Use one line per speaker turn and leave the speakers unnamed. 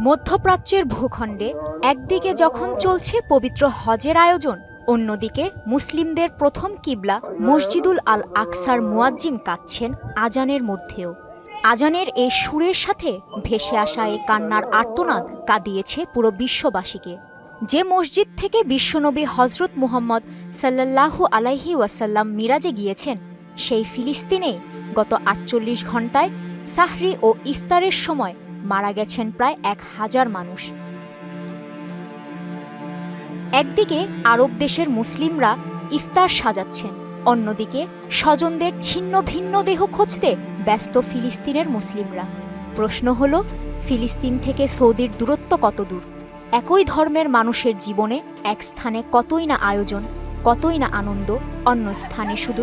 মধ্যপ্রাচ্যের ভূখণ্ডে একদিকে যখন চলছে পবিত্র হজের আয়োজন, অন্যদিকে মুসলিমদের প্রথম কিবলা মসজিদুল আল আকসার মুয়াজ্জিম কাঁদছেন আজানের মধ্যেও। আজানের এই সুরের সাথে ভেসে আসা এই কান্নার আর্তনাদ কাঁদিয়েছে পুরো বিশ্ববাসীকে। যে মসজিদ থেকে বিশ্বনবী হজরত মুহাম্মদ সাল্লাল্লাহু আলাইহি ওয়াসাল্লাম মিরাজে গিয়েছেন, সেই ফিলিস্তিনে গত ৪৮ ঘণ্টায় সাহরি ও ইফতারের সময় মারা গেছেন প্রায় ১,০০০ মানুষ। একদিকে আরব দেশের মুসলিমরা ইফতার সাজাচ্ছেন, অন্যদিকে স্বজনদের ছিন্ন ভিন্ন দেহ খুঁজতে ব্যস্ত ফিলিস্তিনের মুসলিমরা। প্রশ্ন হলো, ফিলিস্তিন থেকে সৌদির দূরত্ব কত দূর? একই ধর্মের মানুষের জীবনে এক স্থানে কতই না আয়োজন, কতই না আনন্দ, অন্য স্থানে শুধু